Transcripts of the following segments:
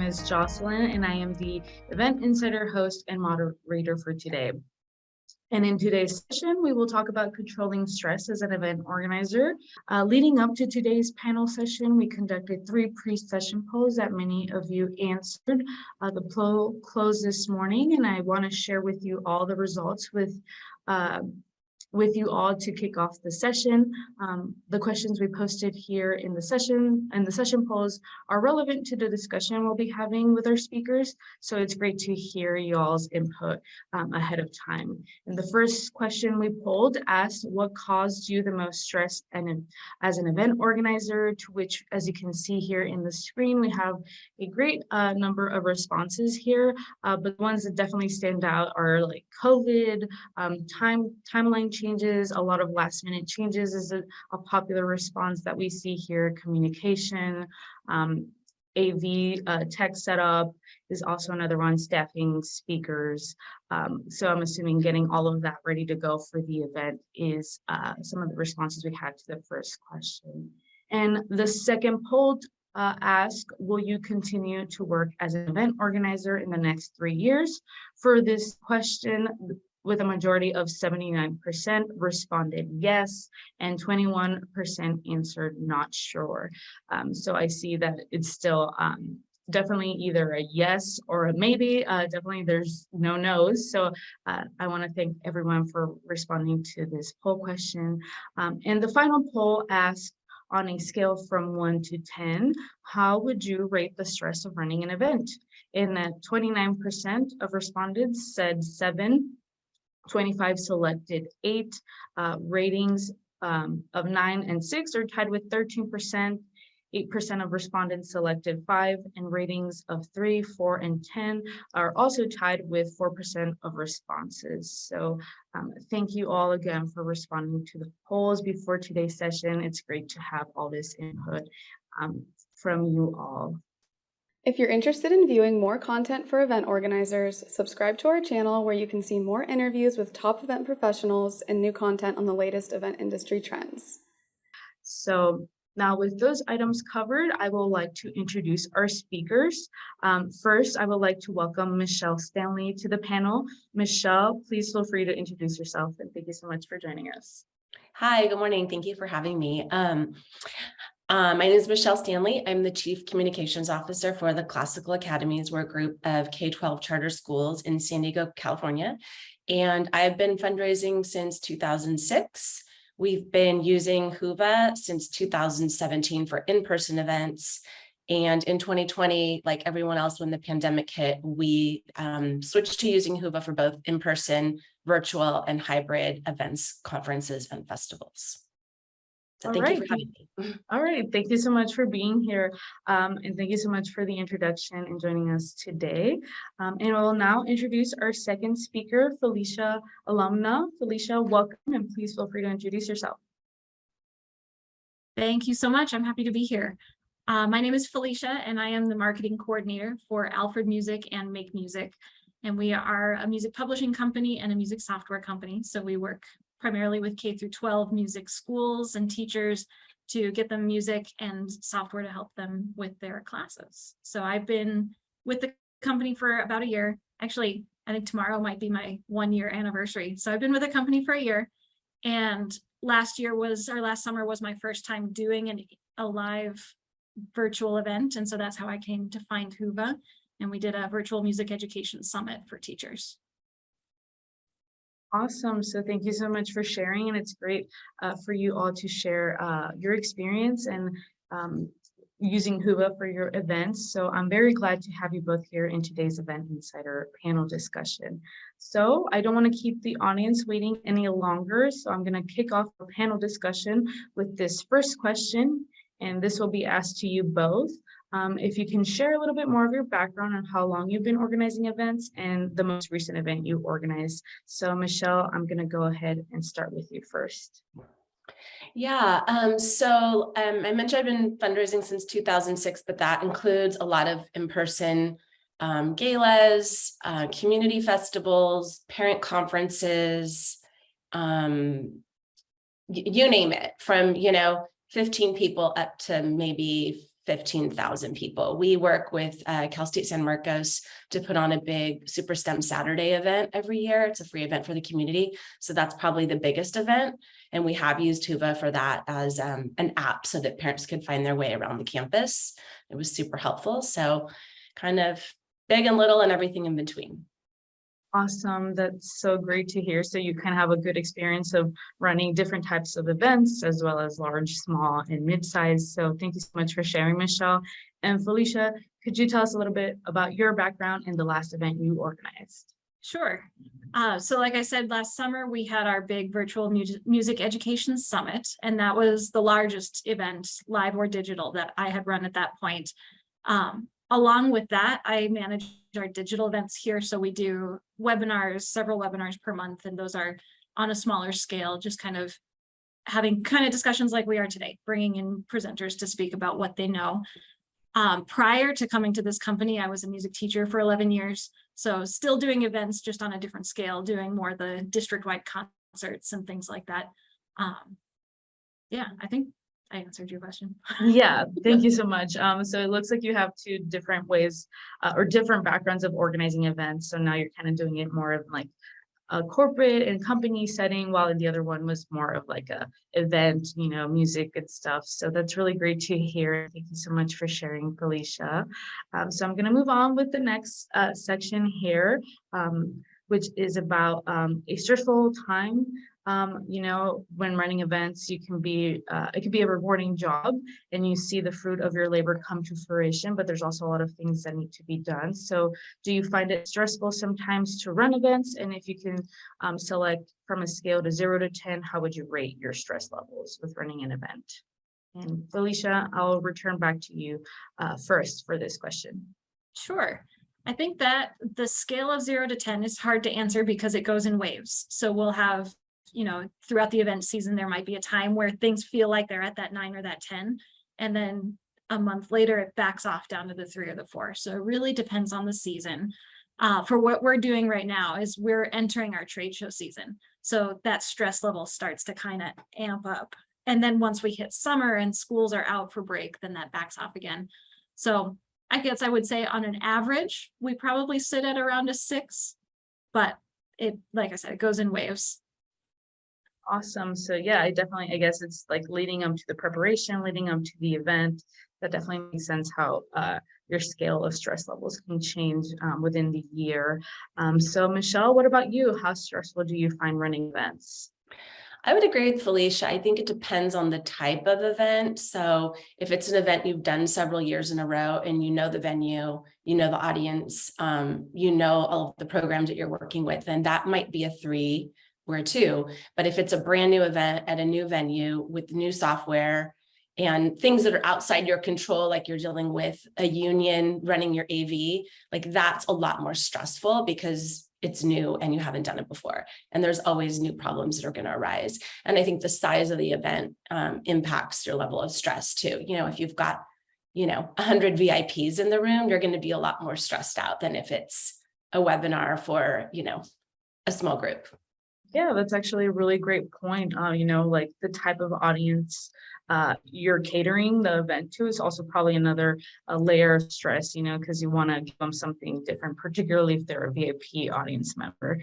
is Jocelyn, and I am the Event Insider host and moderator for today. And in today's session, we will talk about controlling stress as an event organizer. Leading up to today's panel session, we conducted 3 pre-session polls that many of you answered. The poll closed this morning, and I want to share with you all the results with you all to kick off the session. The questions we posted here in the session polls are relevant to the discussion we'll be having with our speakers. So it's great to hear y'all's input ahead of time. And the first question we polled asked what caused you the most stress as an event organizer, to which, as you can see here in the screen, we have a great number of responses here, but the ones that definitely stand out are like COVID, timeline changes, a lot of last minute changes is a popular response that we see here. Communication, AV tech setup is also another one, staffing, speakers. So I'm assuming getting all of that ready to go for the event is some of the responses we had to the first question. And the second poll asked, will you continue to work as an event organizer in the next 3 years? For this question, with a majority of 79% responded yes, and 21% answered not sure. So I see that it's still definitely either a yes or a maybe. Definitely there's no no's. So I want to thank everyone for responding to this poll question. And the final poll asked, on a scale from 1 to 10, how would you rate the stress of running an event? In that 29% of respondents said 7, 25 selected 8, ratings of 9 and 6 are tied with 13%, 8% of respondents selected 5, and ratings of 3, 4, and 10 are also tied with 4% of responses. So thank you all again for responding to the polls before today's session. It's great to have all this input from you all. If you're interested in viewing more content for event organizers, subscribe to our channel where you can see more interviews with top event professionals and new content on the latest event industry trends. So now with those items covered, I would like to introduce our speakers. First, I would like to welcome Michelle Stanley to the panel. Michelle, please feel free to introduce yourself, and thank you so much for joining us. Hi, good morning. Thank you for having me. My name is Michelle Stanley. I'm the Chief Communications Officer for the Classical Academies. We're a group of K-12 charter schools in San Diego, California. And I've been fundraising since 2006. We've been using Whova since 2017 for in-person events. And in 2020, like everyone else, when the pandemic hit, we switched to using Whova for both in-person, virtual, and hybrid events, conferences, and festivals. So thank you for having me. All right, thank you so much for being here. And thank you so much for the introduction and joining us today. And we'll now introduce our second speaker, Felicia Elenum. Felicia, welcome, and please feel free to introduce yourself. Thank you so much. I'm happy to be here. My name is Felicia, and I am the marketing coordinator for Alfred Music and Make Music. And we are a music publishing company and a music software company. So we work primarily with K-12 music schools and teachers to get them music and software to help them with their classes. So I've been with the company for about a year. Actually, I think tomorrow might be my 1-year anniversary. So I've been with the company for a year. And last summer was my first time doing a live virtual event. And so that's how I came to find Whova. And we did a virtual music education summit for teachers. Awesome. So thank you so much for sharing. And it's great for you all to share your experience and using Whova for your events. So I'm very glad to have you both here in today's Event Insider panel discussion. So I don't want to keep the audience waiting any longer. So I'm going to kick off the panel discussion with this first question. And this will be asked to you both. If you can share a little bit more of your background on how long you've been organizing events and the most recent event you organized. So Michelle, I'm going to go ahead and start with you first. Yeah, I mentioned I've been fundraising since 2006, but that includes a lot of in-person galas, community festivals, parent conferences, you name it, from 15 people up to maybe 15,000 people. We work with Cal State San Marcos to put on a big Super STEM Saturday event every year. It's a free event for the community. So that's probably the biggest event. And we have used Huva for that as an app so that parents could find their way around the campus. It was super helpful. So kind of big and little and everything in between. Awesome. That's so great to hear. So you kind of have a good experience of running different types of events as well as large, small, and mid-size. So thank you so much for sharing, Michelle. And Felicia, could you tell us a little bit about your background in the last event you organized? Sure. So like I said, last summer, we had our big virtual music education summit, and that was the largest event, live or digital, that I had run at that point. Along with that, I manage our digital events here. So we do webinars, several webinars per month, and those are on a smaller scale, just kind of having kind of discussions like we are today, bringing in presenters to speak about what they know. Prior to coming to this company, I was a music teacher for 11 years. So still doing events, just on a different scale, doing more of the district-wide concerts and things like that. Yeah, I think I answered your question. Yeah, thank you so much. So it looks like you have two different ways or different backgrounds of organizing events. So now you're kind of doing it more of like a corporate and company setting, while the other one was more of like a event, music and stuff. So that's really great to hear. Thank you so much for sharing, Felicia. So I'm going to move on with the next section here, which is about a stressful time. When running events, it can be a rewarding job and you see the fruit of your labor come to fruition, but there's also a lot of things that need to be done. So do you find it stressful sometimes to run events? And if you can select from a scale to 0 to 10, how would you rate your stress levels with running an event? And Felicia, I'll return back to you first for this question. Sure. I think that the scale of 0 to 10 is hard to answer because it goes in waves. So we'll have, throughout the event season, there might be a time where things feel like they're at that 9 or that 10. And then a month later, it backs off down to the 3 or the 4. So it really depends on the season. For what we're doing right now is we're entering our trade show season. So that stress level starts to kind of amp up. And then once we hit summer and schools are out for break, then that backs off again. So I guess I would say on an average, we probably sit at around a 6, but like I said, it goes in waves. Awesome. So yeah, I guess it's like leading up to the preparation, leading up to the event. That definitely makes sense how your scale of stress levels can change within the year. So Michelle, what about you? How stressful do you find running events? I would agree with Felicia. I think it depends on the type of event. So if it's an event you've done several years in a row and you know the venue, you know the audience, you know all of the programs that you're working with, then that might be a 3 or a 2. But if it's a brand new event at a new venue with new software and things that are outside your control, like you're dealing with a union running your AV, like that's a lot more stressful because it's new and you haven't done it before. And there's always new problems that are going to arise. And I think the size of the event impacts your level of stress too. If you've got, 100 VIPs in the room, you're going to be a lot more stressed out than if it's a webinar for, a small group. Yeah, that's actually a really great point. Like the type of audience you're catering the event to is also probably another layer of stress, because you want to give them something different, particularly if they're a VIP audience member.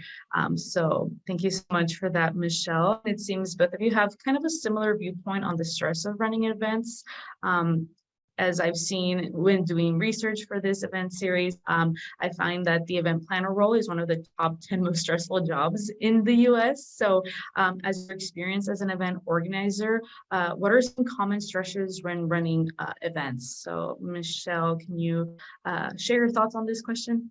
So thank you so much for that, Michelle. It seems both of you have kind of a similar viewpoint on the stress of running events. As I've seen when doing research for this event series, I find that the event planner role is one of the top 10 most stressful jobs in the US. So as your experience as an event organizer, what are some common stressors when running events? So Michelle, can you share your thoughts on this question?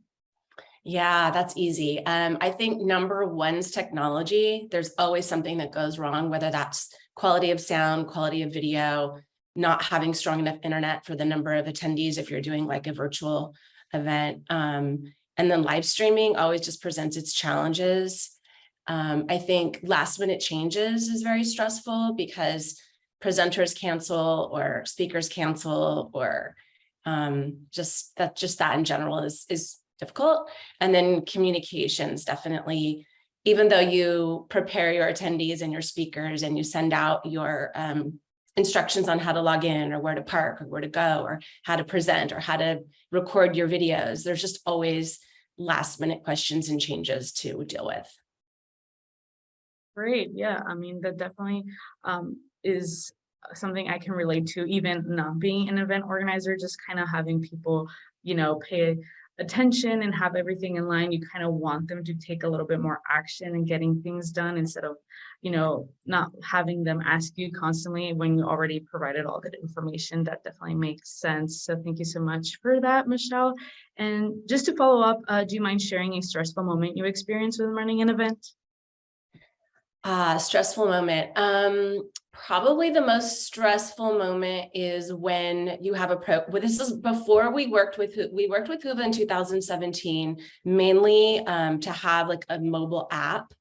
Yeah, that's easy. I think number 1 is technology. There's always something that goes wrong, whether that's quality of sound, quality of video, not having strong enough internet for the number of attendees if you're doing like a virtual event. And then live streaming always just presents its challenges. I think last minute changes is very stressful because presenters cancel or speakers cancel or just that in general is difficult. And then communications, definitely, even though you prepare your attendees and your speakers and you send out your instructions on how to log in or where to park or where to go or how to present or how to record your videos. There's just always last minute questions and changes to deal with. Great. Yeah. I mean, that definitely is something I can relate to, even not being an event organizer, just kind of having people, pay attention and have everything in line. You kind of want them to take a little bit more action and getting things done instead of, not having them ask you constantly when you already provided all that information. That definitely makes sense. So thank you so much for that, Michelle. And just to follow up, do you mind sharing a stressful moment you experienced with running an event? Stressful moment. Probably the most stressful moment is when you have well, this is before we worked with Hoover in 2017, mainly to have like a mobile app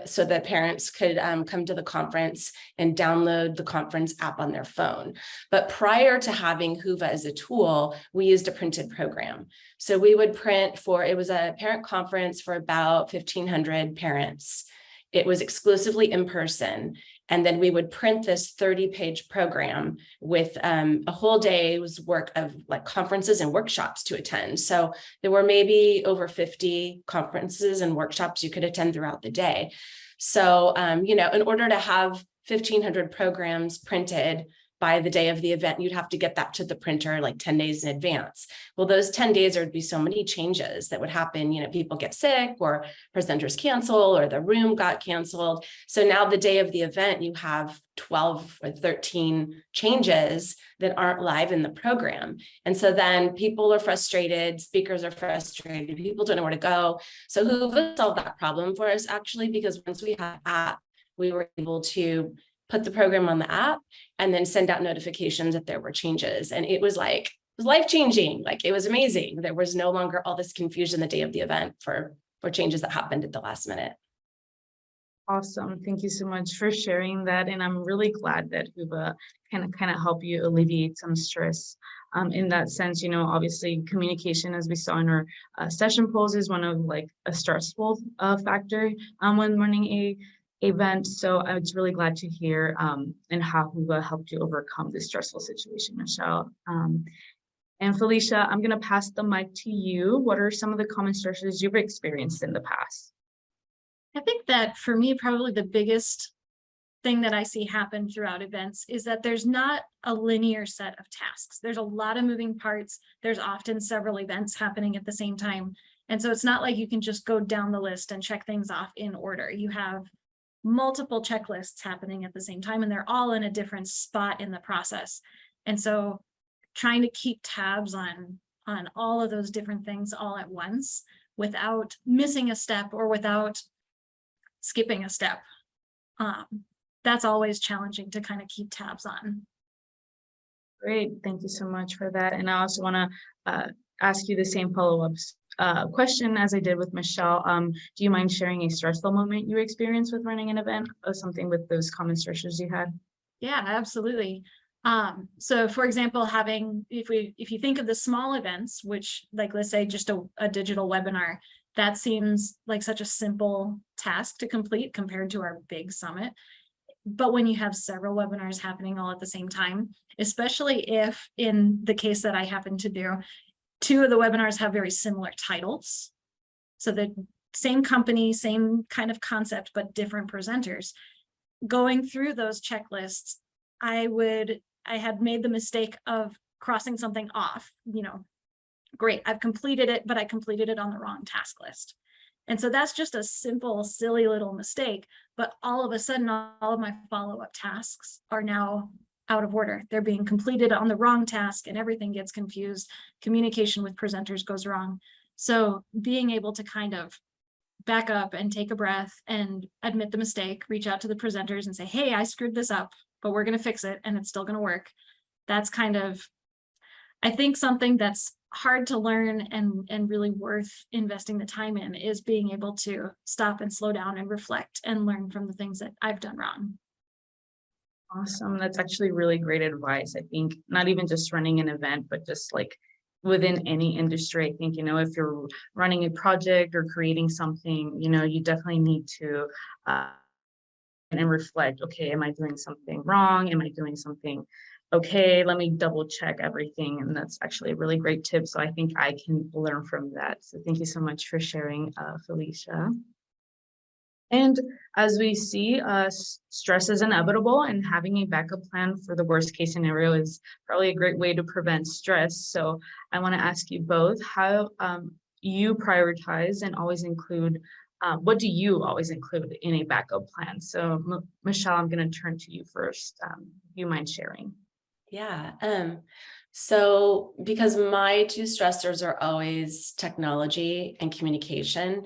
so that parents could come to the conference and download the conference app on their phone. But prior to having Hoover as a tool, we used a printed program. So we would print it was a parent conference for about 1,500 parents. It was exclusively in person. And then we would print this 30-page program with a whole day's work of like conferences and workshops to attend. So there were maybe over 50 conferences and workshops you could attend throughout the day. So, in order to have 1,500 programs printed by the day of the event, you'd have to get that to the printer like 10 days in advance. Well, those 10 days, there'd be so many changes that would happen. People get sick or presenters cancel or the room got canceled. So now the day of the event, you have 12 or 13 changes that aren't live in the program. And so then people are frustrated, speakers are frustrated, people don't know where to go. So Hoover solved that problem for us actually, because once we had an app, we were able to put the program on the app and then send out notifications that there were changes. And it was life-changing. Like it was amazing. There was no longer all this confusion the day of the event for changes that happened at the last minute. Awesome. Thank you so much for sharing that. And I'm really glad that Hoover can kind of help you alleviate some stress in that sense. Obviously communication, as we saw in our session polls, is one of like a stressful factor when running a event. So I was really glad to hear and how Hoover helped you overcome this stressful situation, Michelle. And Felicia, I'm going to pass the mic to you. What are some of the common stressors you've experienced in the past? I think that for me, probably the biggest thing that I see happen throughout events is that there's not a linear set of tasks. There's a lot of moving parts. There's often several events happening at the same time. And so it's not like you can just go down the list and check things off in order. You have multiple checklists happening at the same time, and they're all in a different spot in the process. And so trying to keep tabs on all of those different things all at once without missing a step or without skipping a step, that's always challenging to kind of keep tabs on. Great. Thank you so much for that. And I also want to ask you the same follow-ups question as I did with Michelle. Do you mind sharing a stressful moment you experienced with running an event or something with those common stressors you had? Yeah, absolutely. So for example, if you think of the small events, which like, let's say just a digital webinar, that seems like such a simple task to complete compared to our big summit. But when you have several webinars happening all at the same time, especially if in the case that I happen to do, two of the webinars have very similar titles. So the same company, same kind of concept, but different presenters. Going through those checklists, I had made the mistake of crossing something off, great, I've completed it, but I completed it on the wrong task list. And so that's just a simple, silly little mistake, but all of a sudden, all of my follow-up tasks are now out of order. They're being completed on the wrong task and everything gets confused. Communication with presenters goes wrong. So being able to kind of back up and take a breath and admit the mistake, reach out to the presenters and say, hey, I screwed this up, but we're going to fix it and it's still going to work. That's kind of, I think, something that's hard to learn and really worth investing the time in is being able to stop and slow down and reflect and learn from the things that I've done wrong. Awesome. That's actually really great advice. I think not even just running an event, but just like within any industry. I think, if you're running a project or creating something, you definitely need to and reflect, okay, am I doing something wrong? Am I doing something okay? Let me double check everything. And that's actually a really great tip. So I think I can learn from that. So thank you so much for sharing, Felicia. And as we see, stress is inevitable, and having a backup plan for the worst case scenario is probably a great way to prevent stress. So I want to ask you both how you prioritize and always include, what do you always include in a backup plan? So Michelle, I'm going to turn to you first. Do you mind sharing? Yeah. So because my two stressors are always technology and communication,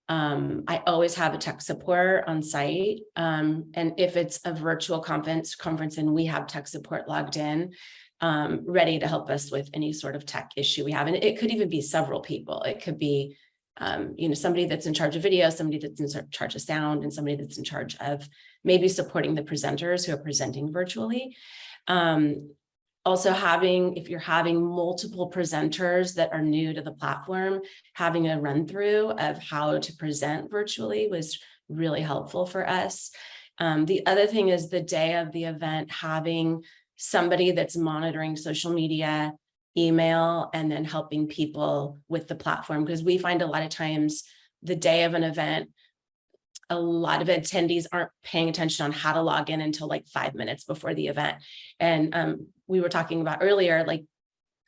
I always have a tech support on site. And if it's a virtual conference and we have tech support logged in, ready to help us with any sort of tech issue we have. And it could even be several people. It could be, somebody that's in charge of video, somebody that's in charge of sound, and somebody that's in charge of maybe supporting the presenters who are presenting virtually. Also if you're having multiple presenters that are new to the platform, having a run through of how to present virtually was really helpful for us. The other thing is the day of the event, having somebody that's monitoring social media, email, and then helping people with the platform. Because we find a lot of times the day of an event, a lot of attendees aren't paying attention on how to log in until like 5 minutes before the event. And we were talking about earlier, like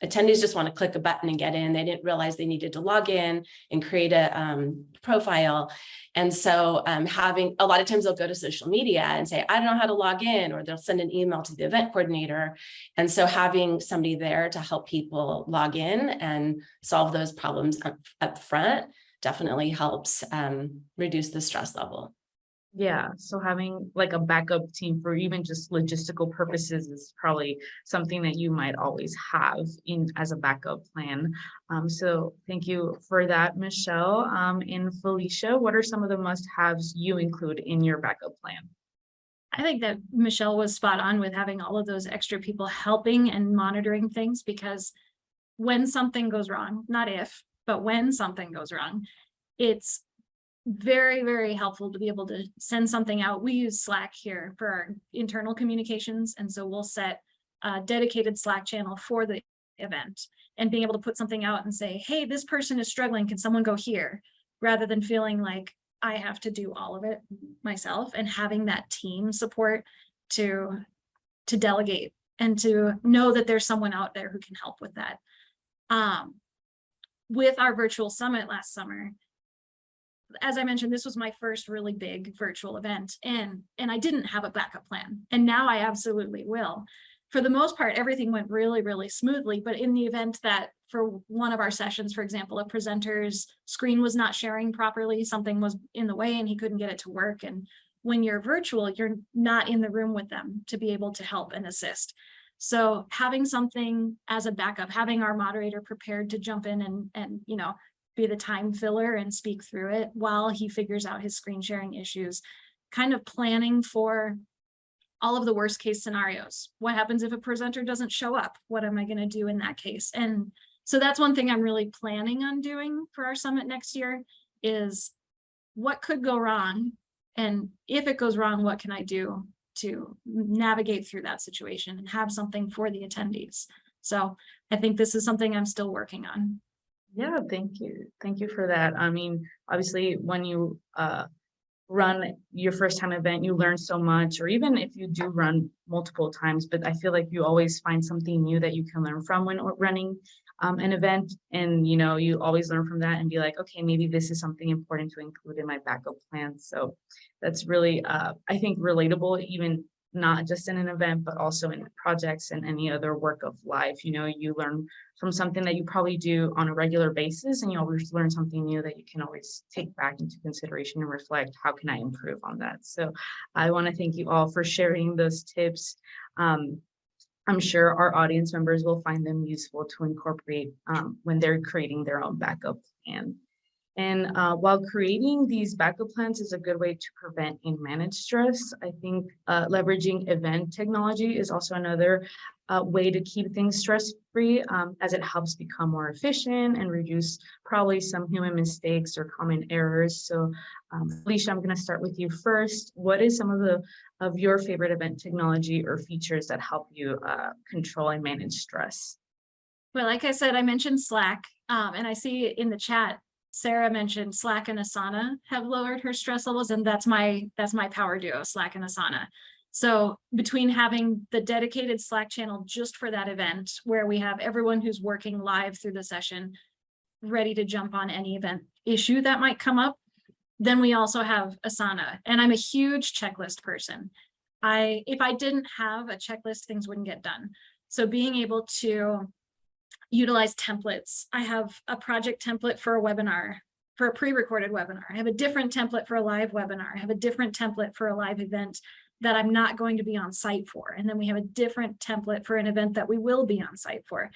attendees just want to click a button and get in. They didn't realize they needed to log in and create a profile. And so having a lot of times they'll go to social media and say, I don't know how to log in, or they'll send an email to the event coordinator. And so having somebody there to help people log in and solve those problems up front definitely helps reduce the stress level. Yeah, so having like a backup team for even just logistical purposes is probably something that you might always have in as a backup plan. So thank you for that, Michelle. And Felicia, what are some of the must-haves you include in your backup plan? I think that Michelle was spot on with having all of those extra people helping and monitoring things, because when something goes wrong, not if, but when something goes wrong, it's very, very helpful to be able to send something out. We use Slack here for our internal communications. And so we'll set a dedicated Slack channel for the event, and being able to put something out and say, hey, this person is struggling. Can someone go here? Rather than feeling like I have to do all of it myself, and having that team support to delegate and to know that there's someone out there who can help with that. With our virtual summit last summer, as I mentioned, this was my first really big virtual event, and I didn't have a backup plan, and now I absolutely will. For the most part, everything went really, really smoothly, but in the event that for one of our sessions, for example, a presenter's screen was not sharing properly, something was in the way and he couldn't get it to work. And when you're virtual, you're not in the room with them to be able to help and assist. So having something as a backup, having our moderator prepared to jump in and be the time filler and speak through it while he figures out his screen sharing issues, kind of planning for all of the worst case scenarios. What happens if a presenter doesn't show up? What am I going to do in that case? And so that's one thing I'm really planning on doing for our summit next year, is what could go wrong? And if it goes wrong, what can I do to navigate through that situation and have something for the attendees? So I think this is something I'm still working on. Yeah, thank you. Thank you for that. I mean, obviously, when you run your first time event, you learn so much, or even if you do run multiple times, but I feel like you always find something new that you can learn from when running an event. And, you always learn from that and be like, okay, maybe this is something important to include in my backup plan. So that's really, I think, relatable, even not just in an event, but also in projects and any other work of life. You learn from something that you probably do on a regular basis, and you always learn something new that you can always take back into consideration and reflect, how can I improve on that? So I want to thank you all for sharing those tips. I'm sure our audience members will find them useful to incorporate when they're creating their own backup plan. And while creating these backup plans is a good way to prevent and manage stress, I think leveraging event technology is also another way to keep things stress-free, as it helps become more efficient and reduce probably some human mistakes or common errors. So Felicia, I'm going to start with you first. What is some of your favorite event technology or features that help you control and manage stress? Well, like I said, I mentioned Slack, and I see in the chat, Sarah mentioned Slack and Asana have lowered her stress levels, and that's my power duo, Slack and Asana. So between having the dedicated Slack channel just for that event, where we have everyone who's working live through the session ready to jump on any event issue that might come up, then we also have Asana. And I'm a huge checklist person. If I didn't have a checklist, things wouldn't get done. So being able to utilize templates. I have a project template for a webinar, for a pre-recorded webinar. I have a different template for a live webinar. I have a different template for a live event that I'm not going to be on site for. And then we have a different template for an event that we will be on site for.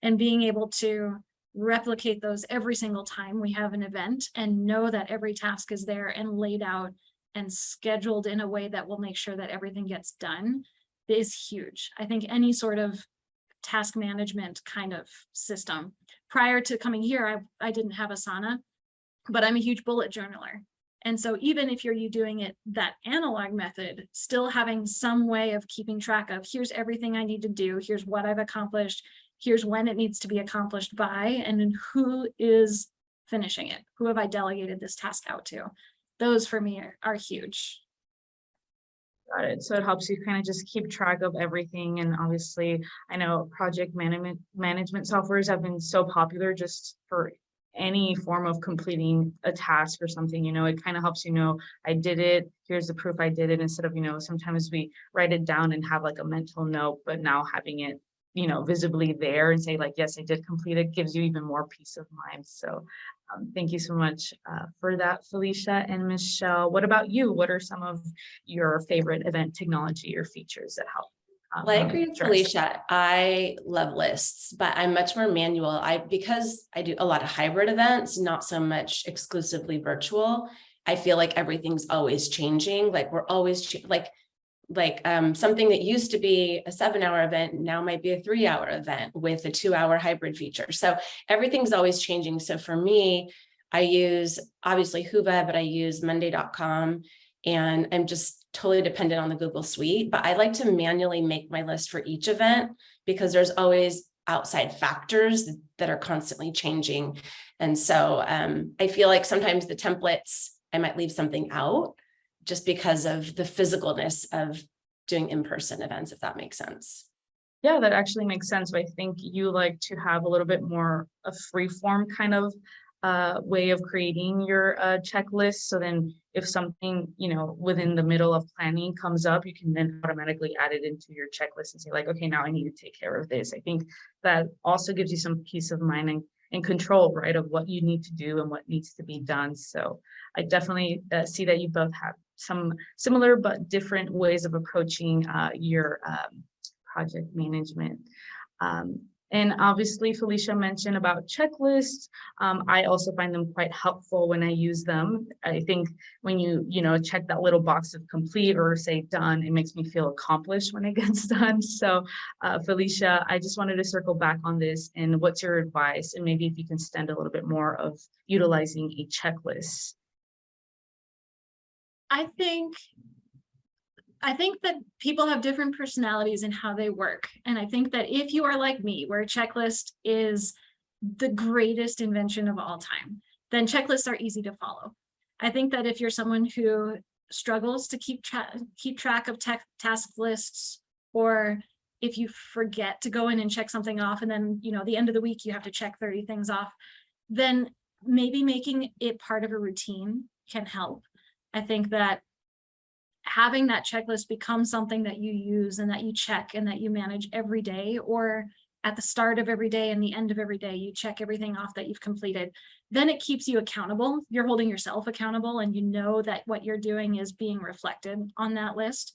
And being able to replicate those every single time we have an event and know that every task is there and laid out and scheduled in a way that will make sure that everything gets done is huge. I think any sort of task management kind of system. Prior to coming here, I didn't have Asana, but I'm a huge bullet journaler. And so even if you're doing it that analog method, still having some way of keeping track of, here's everything I need to do, here's what I've accomplished, here's when it needs to be accomplished by, and then who is finishing it, who have I delegated this task out to. Those for me are huge. Got it. So it helps you kind of just keep track of everything. And obviously, I know project management softwares have been so popular just for any form of completing a task or something. It kind of helps I did it, here's the proof I did it, instead of sometimes we write it down and have like a mental note, but now having it visibly there and say like, yes, I did complete it, gives you even more peace of mind. So thank you so much for that, Felicia. And Michelle, what about you? What are some of your favorite event technology or features that help? Well, I agree with Felicia. I love lists, but I'm much more manual. Because I do a lot of hybrid events, not so much exclusively virtual. I feel like everything's always changing. Like we're always something that used to be a 7-hour event now might be a 3-hour event with a 2-hour hybrid feature. So everything's always changing. So for me, I use obviously Whova, but I use Monday.com, and I'm just totally dependent on the Google Suite. But I like to manually make my list for each event because there's always outside factors that are constantly changing. And so I feel like sometimes the templates, I might leave something out just because of the physicalness of doing in-person events, if that makes sense. Yeah, that actually makes sense. I think you like to have a little bit more a free form kind of way of creating your checklist. So then if something, within the middle of planning comes up, you can then automatically add it into your checklist and say like, okay, now I need to take care of this. I think that also gives you some peace of mind and control, right, of what you need to do and what needs to be done. So I definitely see that you both have some similar but different ways of approaching your project management. And obviously, Felicia mentioned about checklists. I also find them quite helpful when I use them. I think when you check that little box of complete or say done, it makes me feel accomplished when it gets done. So Felicia, I just wanted to circle back on this, and what's your advice? And maybe if you can stand a little bit more of utilizing a checklist. I think that people have different personalities in how they work. And I think that if you are like me, where a checklist is the greatest invention of all time, then checklists are easy to follow. I think that if you're someone who struggles to keep track of task lists, or if you forget to go in and check something off, and then, the end of the week, you have to check 30 things off, then maybe making it part of a routine can help. I think that having that checklist become something that you use and that you check and that you manage every day, or at the start of every day and the end of every day, you check everything off that you've completed, then it keeps you accountable. You're holding yourself accountable, and you know that what you're doing is being reflected on that list.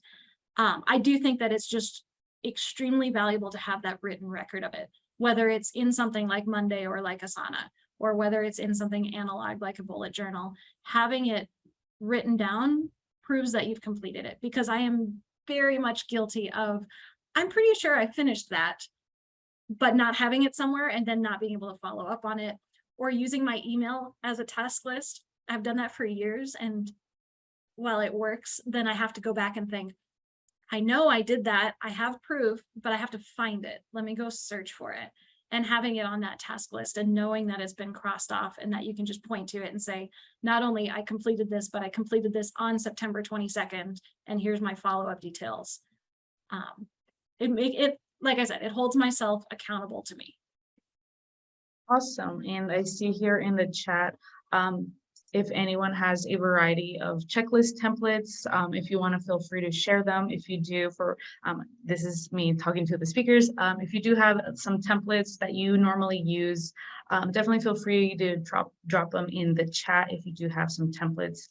I do think that it's just extremely valuable to have that written record of it, whether it's in something like Monday or like Asana, or whether it's in something analog like a bullet journal, having it written down proves that you've completed it, because I am very much guilty of, I'm pretty sure I finished that, but not having it somewhere and then not being able to follow up on it, or using my email as a task list. I've done that for years, and while it works, then I have to go back and think, I know I did that, I have proof, but I have to find it. Let me go search for it. And having it on that task list and knowing that it's been crossed off and that you can just point to it and say, not only I completed this, but I completed this on September 22nd, and here's my follow-up details. It like I said, it holds myself accountable to me. Awesome. And I see here in the chat, if anyone has a variety of checklist templates, if you want to, feel free to share them. If you do, this is me talking to the speakers. If you do have some templates that you normally use, definitely feel free to drop them in the chat. If you do have some templates,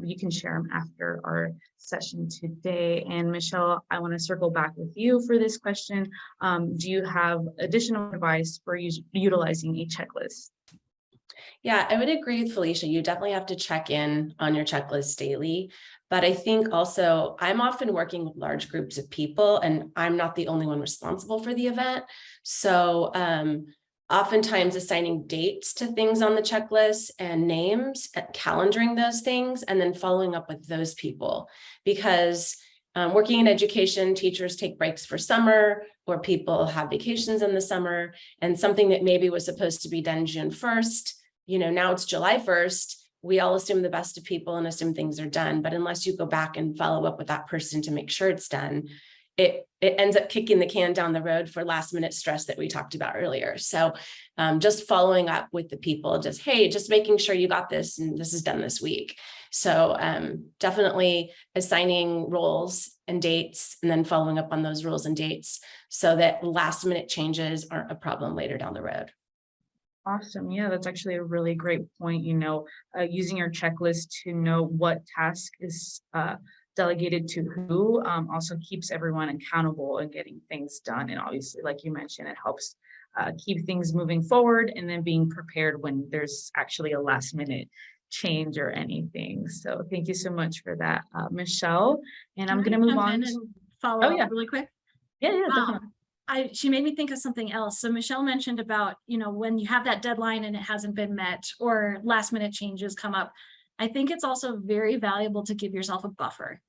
you can share them after our session today. And Michelle, I want to circle back with you for this question. Do you have additional advice for utilizing a checklist? Yeah, I would agree with Felicia. You definitely have to check in on your checklist daily. But I think also I'm often working with large groups of people, and I'm not the only one responsible for the event. So oftentimes assigning dates to things on the checklist and names, calendaring those things, and then following up with those people. Because working in education, teachers take breaks for summer, or people have vacations in the summer, and something that maybe was supposed to be done June 1st, now it's July 1st, we all assume the best of people and assume things are done. But unless you go back and follow up with that person to make sure it's done, it ends up kicking the can down the road for last minute stress that we talked about earlier. So just following up with the people, just making sure you got this and this is done this week. So definitely assigning roles and dates, and then following up on those roles and dates so that last minute changes aren't a problem later down the road. Awesome. Yeah, that's actually a really great point. Using your checklist to know what task is delegated to who also keeps everyone accountable and getting things done. And obviously, like you mentioned, it helps keep things moving forward and then being prepared when there's actually a last minute change or anything. So thank you so much for that, Michelle. And I'm going to move on. Follow up really quick. Yeah, definitely. She made me think of something else. So Michelle mentioned about, when you have that deadline and it hasn't been met, or last minute changes come up. I think it's also very valuable to give yourself a buffer.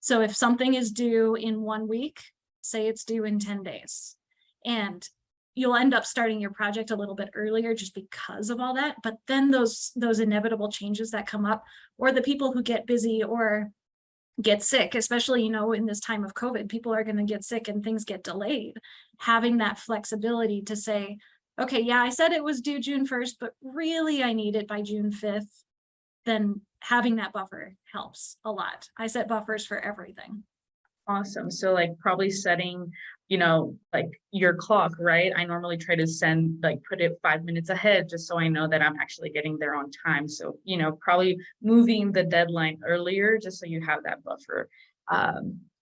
So if something is due in 1 week, say it's due in 10 days, and you'll end up starting your project a little bit earlier just because of all that. But then those inevitable changes that come up, or the people who get busy or get sick, especially, in this time of COVID, people are going to get sick and things get delayed. Having that flexibility to say, okay, yeah, I said it was due June 1st, but really I need it by June 5th. Then having that buffer helps a lot. I set buffers for everything. Awesome. So probably setting, your clock, right? I normally try to put it 5 minutes ahead just so I know that I'm actually getting there on time. So, probably moving the deadline earlier just so you have that buffer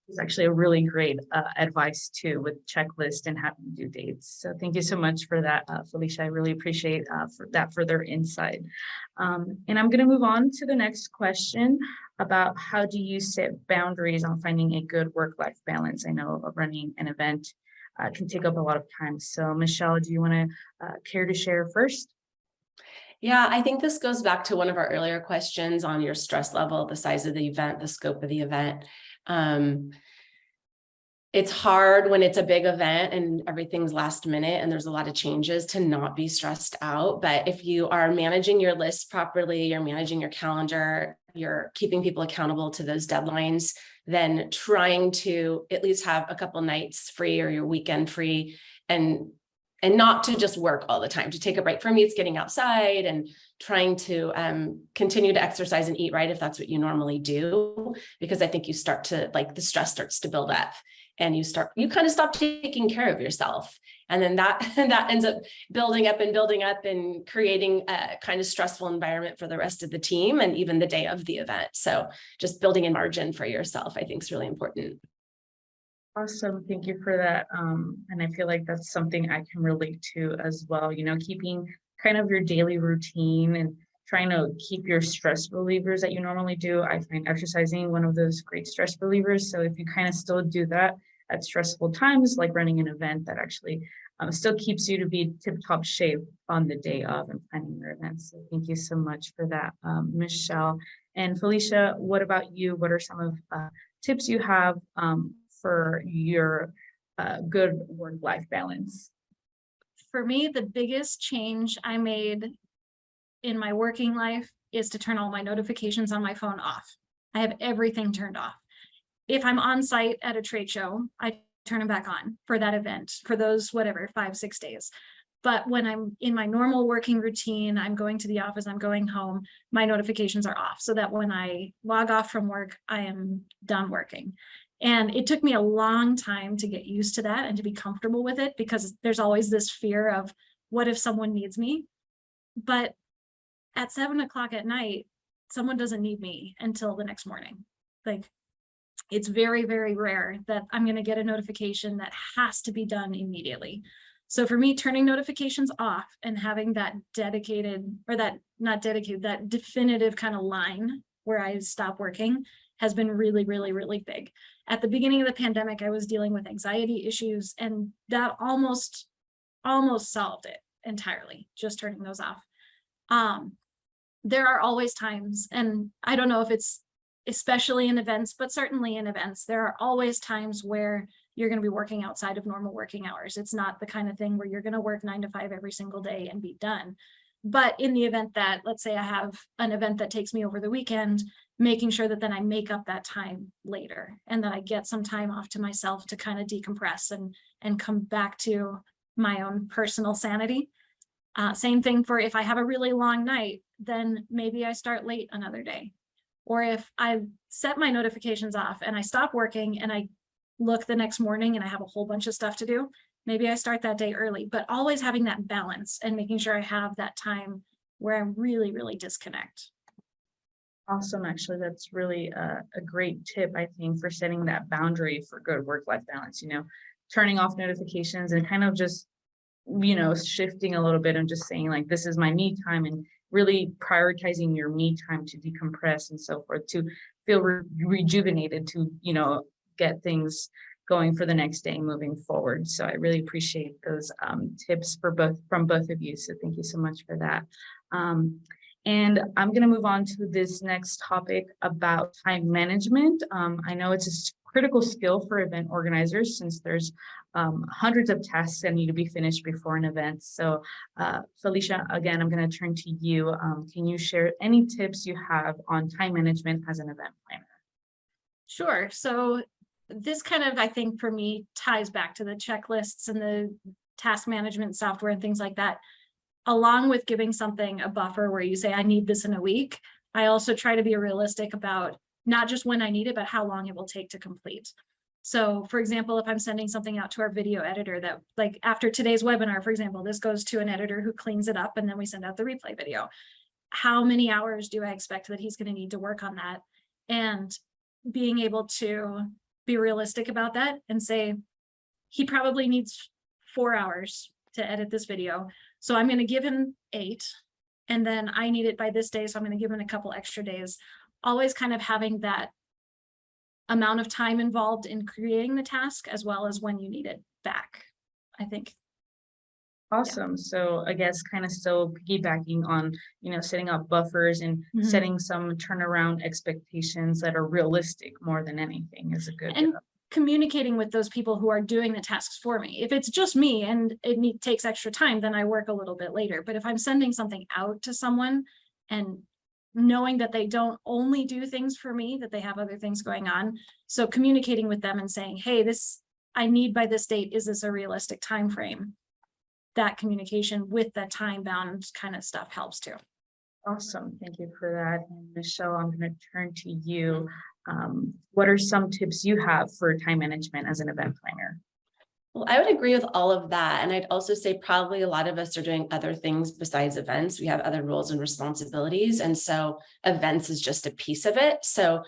is actually a really great advice too, with checklist and having due dates. So thank you so much for that, Felicia. I really appreciate for that further insight. And I'm going to move on to the next question about how do you set boundaries on finding a good work-life balance. I know running an event can take up a lot of time. So Michelle, do you want to care to share first? Yeah, I think this goes back to one of our earlier questions on your stress level, the size of the event, the scope of the event. It's hard when it's a big event and everything's last minute and there's a lot of changes to not be stressed out. But if you are managing your list properly, you're managing your calendar, you're keeping people accountable to those deadlines, then trying to at least have a couple nights free or your weekend free, and not to just work all the time, to take a break. For me, it's getting outside and trying to continue to exercise and eat right if that's what you normally do, because I think you start to, the stress starts to build up and you kind of stop taking care of yourself. And then that ends up building up and creating a kind of stressful environment for the rest of the team and even the day of the event. So just building in margin for yourself, I think, is really important. Awesome. Thank you for that. And I feel like that's something I can relate to as well, keeping kind of your daily routine and trying to keep your stress relievers that you normally do. I find exercising one of those great stress relievers. So if you kind of still do that at stressful times, like running an event, that actually still keeps you to be tip-top shape on the day of and planning your events. So thank you so much for that, Michelle. And Felicia, what about you? What are some of tips you have for your good work-life balance? For me, the biggest change I made in my working life is to turn all my notifications on my phone off. I have everything turned off. If I'm on site at a trade show, I turn them back on for that event, for those, whatever, 5-6 days. But when I'm in my normal working routine, I'm going to the office, I'm going home, my notifications are off so that when I log off from work, I am done working. And it took me a long time to get used to that and to be comfortable with it, because there's always this fear of what if someone needs me? But at 7 o'clock at night, someone doesn't need me until the next morning. Like, it's very, very rare that I'm going to get a notification that has to be done immediately. So for me, turning notifications off and having that dedicated, or that not dedicated, that definitive kind of line where I stop working has been really, really, really big. At the beginning of the pandemic, I was dealing with anxiety issues, and that almost solved it entirely, just turning those off. There are always times, and I don't know if it's especially in events, but certainly in events, there are always times where you're going to be working outside of normal working hours. It's not the kind of thing where you're going to work 9 to 5 every single day and be done. But in the event that, let's say I have an event that takes me over the weekend, making sure that then I make up that time later and that I get some time off to myself to kind of decompress and come back to my own personal sanity. Same thing for if I have a really long night, then maybe I start late another day. Or if I set my notifications off and I stop working and I look the next morning and I have a whole bunch of stuff to do, maybe I start that day early, but always having that balance and making sure I have that time where I really, really disconnect. Awesome. Actually, that's really a great tip, I think, for setting that boundary for good work-life balance, turning off notifications and kind of just, shifting a little bit and just saying like, this is my me time, and really prioritizing your me time to decompress and so forth, to feel rejuvenated, to, get things going for the next day moving forward. So I really appreciate those tips from both of you. So thank you so much for that. And I'm going to move on to this next topic about time management. I know it's a critical skill for event organizers, since there's hundreds of tasks that need to be finished before an event. So Felicia, again, I'm going to turn to you. Can you share any tips you have on time management as an event planner? Sure. So this kind of, I think for me, ties back to the checklists and the task management software and things like that. Along with giving something a buffer where you say, I need this in a week, I also try to be realistic about not just when I need it, but how long it will take to complete. So for example, if I'm sending something out to our video editor that, like after today's webinar, for example, this goes to an editor who cleans it up and then we send out the replay video. How many hours do I expect that he's going to need to work on that? And being able to be realistic about that and say, he probably needs 4 hours to edit this video. So I'm going to give him 8, and then I need it by this day. So I'm going to give him a couple extra days. Always kind of having that amount of time involved in creating the task, as well as when you need it back, I think. Awesome. So I guess kind of still piggybacking on, setting up buffers and setting some turnaround expectations that are realistic more than anything is a good. And communicating with those people who are doing the tasks for me. If it's just me and it takes extra time, then I work a little bit later. But if I'm sending something out to someone and knowing that they don't only do things for me, that they have other things going on. So communicating with them and saying, hey, this I need by this date, is this a realistic time frame? That communication with the time bound kind of stuff helps too. Awesome. Thank you for that. And Michelle, I'm going to turn to you. What are some tips you have for time management as an event planner? Well, I would agree with all of that. And I'd also say probably a lot of us are doing other things besides events. We have other roles and responsibilities. And so events is just a piece of it. So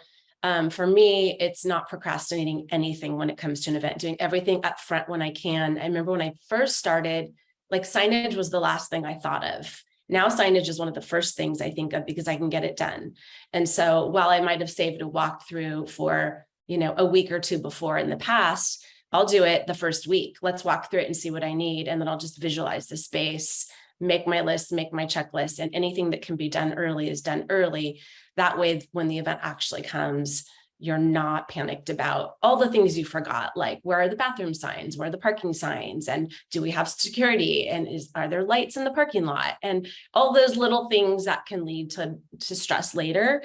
for me, it's not procrastinating anything when it comes to an event, doing everything up front when I can. I remember when I first started like signage was the last thing I thought of. Now signage is one of the first things I think of because I can get it done. And so while I might have saved a walkthrough for, a week or two before in the past, I'll do it the first week. Let's walk through it and see what I need. And then I'll just visualize the space, make my list, make my checklist, and anything that can be done early is done early. That way, when the event actually comes, you're not panicked about all the things you forgot, like where are the bathroom signs, where are the parking signs, and do we have security, and are there lights in the parking lot, and all those little things that can lead to stress later.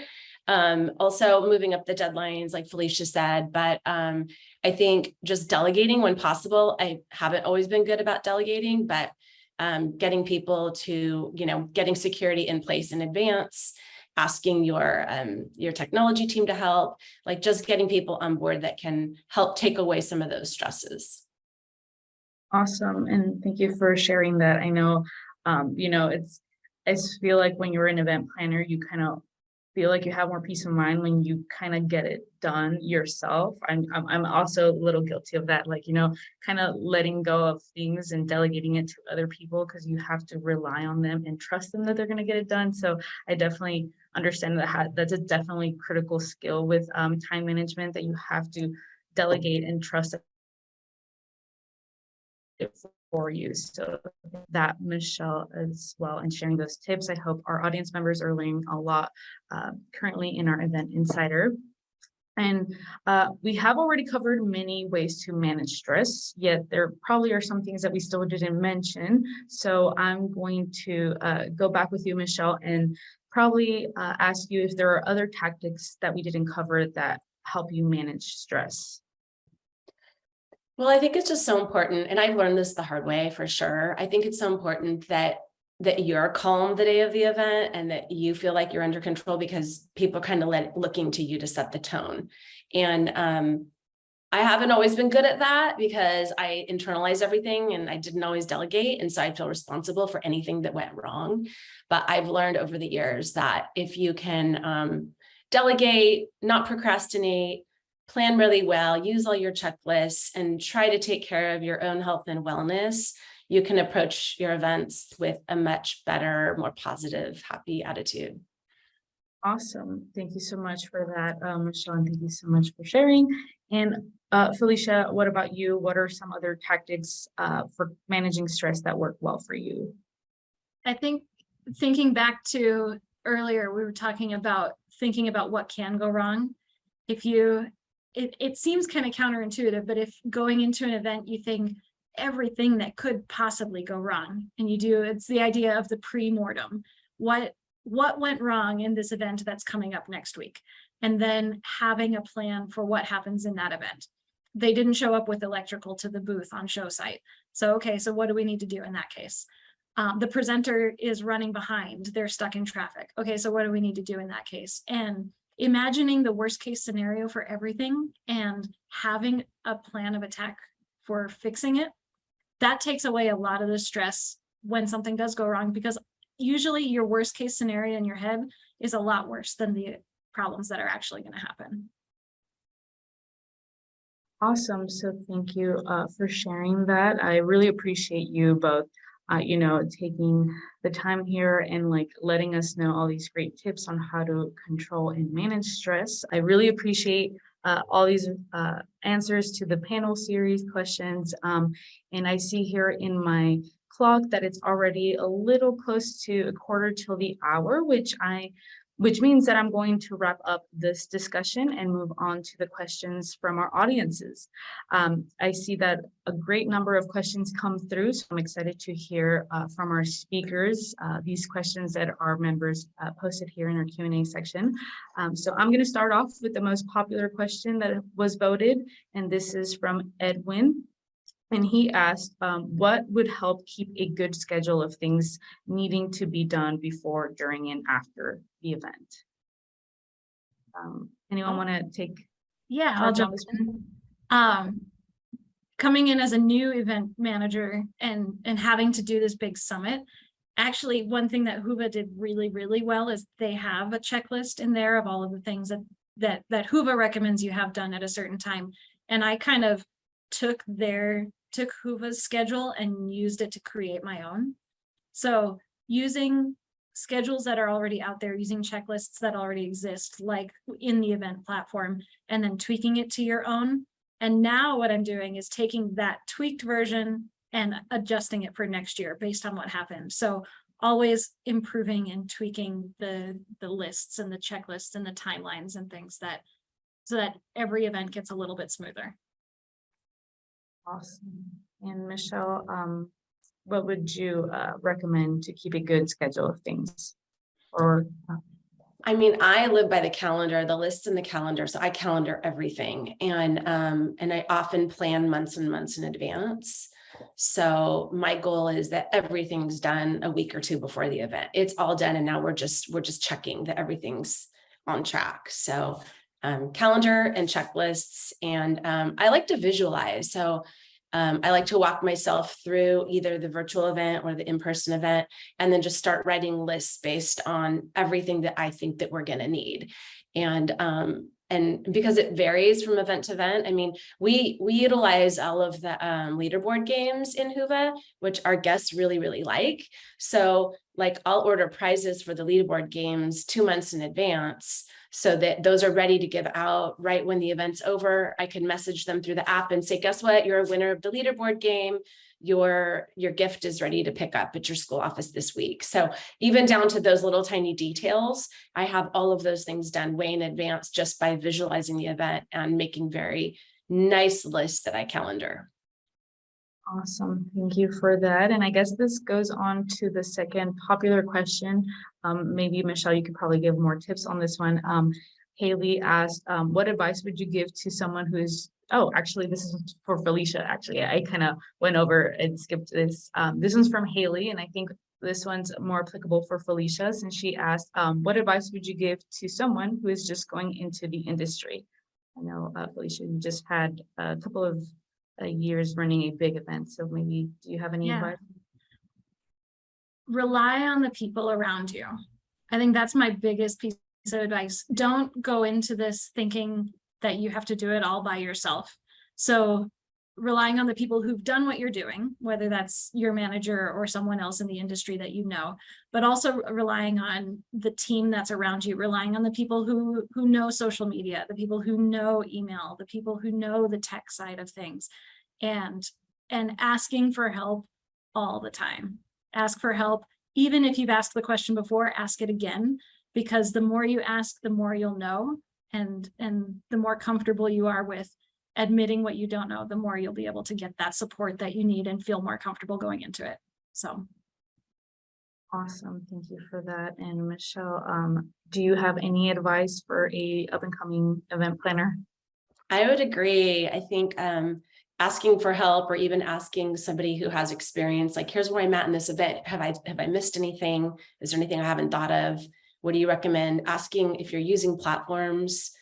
Also moving up the deadlines, like Felicia said, but I think just delegating when possible. I haven't always been good about delegating, but getting people to, getting security in place in advance, asking your technology team to help, like just getting people on board that can help take away some of those stresses. Awesome. And thank you for sharing that. I know, I feel like when you're an event planner, you kind of feel like you have more peace of mind when you kind of get it done yourself. I'm also a little guilty of that, like, kind of letting go of things and delegating it to other people because you have to rely on them and trust them that they're going to get it done. So I definitely understand that that's a definitely critical skill with time management, that you have to delegate and trust it for you. So that, Michelle, as well, and sharing those tips. I hope our audience members are learning a lot currently in our Event Insider. And we have already covered many ways to manage stress, yet there probably are some things that we still didn't mention. So I'm going to go back with you, Michelle, and probably ask you if there are other tactics that we didn't cover that help you manage stress. Well, I think it's just so important, and I've learned this the hard way for sure. I think it's so important that you're calm the day of the event and that you feel like you're under control, because people kind of looking to you to set the tone. And I haven't always been good at that because I internalize everything and I didn't always delegate. And so I feel responsible for anything that went wrong. But I've learned over the years that if you can delegate, not procrastinate, plan really well, use all your checklists, and try to take care of your own health and wellness, you can approach your events with a much better, more positive, happy attitude. Awesome. Thank you so much for that, Michelle, and thank you so much for sharing. And Felicia, what about you? What are some other tactics for managing stress that work well for you? I think thinking back to earlier, we were talking about thinking about what can go wrong. It seems kind of counterintuitive, but if going into an event, you think everything that could possibly go wrong, and it's the idea of the pre-mortem. What went wrong in this event that's coming up next week? And then having a plan for what happens in that event. They didn't show up with electrical to the booth on show site. So, okay, so what do we need to do in that case? The presenter is running behind, they're stuck in traffic. Okay, so what do we need to do in that case? And imagining the worst case scenario for everything and having a plan of attack for fixing it, that takes away a lot of the stress when something does go wrong, because usually your worst case scenario in your head is a lot worse than the problems that are actually going to happen. Awesome. So thank you for sharing that. I really appreciate you both, taking the time here and letting us know all these great tips on how to control and manage stress. I really appreciate all these answers to the panel series questions. And I see here in my clock that it's already a little close to a quarter till the hour, which means that I'm going to wrap up this discussion and move on to the questions from our audiences. I see that a great number of questions come through, so I'm excited to hear from our speakers these questions that our members posted here in our Q&A section. So I'm going to start off with the most popular question that was voted, and this is from Edwin. And he asked, what would help keep a good schedule of things needing to be done before, during, and after the event? Anyone want to take? Yeah, I'll jump in. Coming in as a new event manager and having to do this big summit, actually, one thing that Whova did really, really well is they have a checklist in there of all of the things that Whova recommends you have done at a certain time. And I kind of took their took Huva's schedule and used it to create my own. So using schedules that are already out there, using checklists that already exist, like in the event platform, and then tweaking it to your own. And now what I'm doing is taking that tweaked version and adjusting it for next year based on what happened. So always improving and tweaking the lists and the checklists and the timelines and things that, so that every event gets a little bit smoother. Awesome. And Michelle, what would you recommend to keep a good schedule of things? Or I mean, I live by the calendar, the lists in the calendar. So I calendar everything. And I often plan months and months in advance. So my goal is that everything's done a week or two before the event. It's all done. And now we're just checking that everything's on track. So calendar and checklists. And I like to visualize. So I like to walk myself through either the virtual event or the in-person event, and then just start writing lists based on everything that I think that we're going to need. And because it varies from event to event, I mean, we utilize all of the leaderboard games in Huva, which our guests really, really like. So like I'll order prizes for the leaderboard games 2 months in advance, so that those are ready to give out right when the event's over. I can message them through the app and say, guess what? You're a winner of the leaderboard game. Your gift is ready to pick up at your school office this week. So even down to those little tiny details, I have all of those things done way in advance just by visualizing the event and making very nice lists that I calendar. awesome. Thank you for that. And I guess this goes on to the second popular question. Maybe Michelle, you could probably give more tips on this one. Haley asked, what advice would you give to someone who's, oh, actually, this is for Felicia. Actually, I kind of went over and skipped this. This one's from Haley, and I think this one's more applicable for Felicia, since she asked, what advice would you give to someone who is just going into the industry? I know, Felicia, you just had a couple of years running a big event, so maybe do you have any advice? Rely on the people around you. I think that's my biggest piece of advice. Don't go into this thinking that you have to do it all by yourself. So relying on the people who've done what you're doing, whether that's your manager or someone else in the industry that you know, but also relying on the team that's around you, relying on the people who know social media, the people who know email, the people who know the tech side of things, and asking for help all the time. Ask for help. Even if you've asked the question before, ask it again, because the more you ask, the more you'll know. And the more comfortable you are with admitting what you don't know, the more you'll be able to get that support that you need and feel more comfortable going into it. So. Awesome. Thank you for that. And Michelle, do you have any advice for a up and coming event planner? I would agree. I think asking for help, or even asking somebody who has experience, like, here's where I'm at in this event. Have I missed anything? Is there anything I haven't thought of? What do you recommend? Asking if you're using platforms,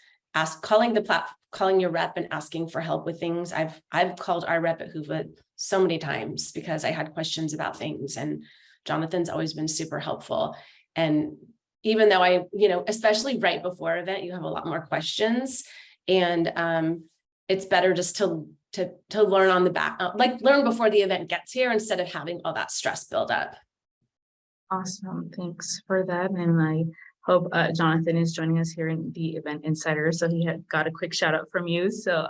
calling your rep and asking for help with things. I've called our rep at Huva so many times because I had questions about things, and Jonathan's always been super helpful. And even though especially right before an event, you have a lot more questions, and it's better just to learn on the back, learn before the event gets here instead of having all that stress build up. Awesome. Thanks for that. And I hope Jonathan is joining us here in the Event Insider. So he had got a quick shout out from you. So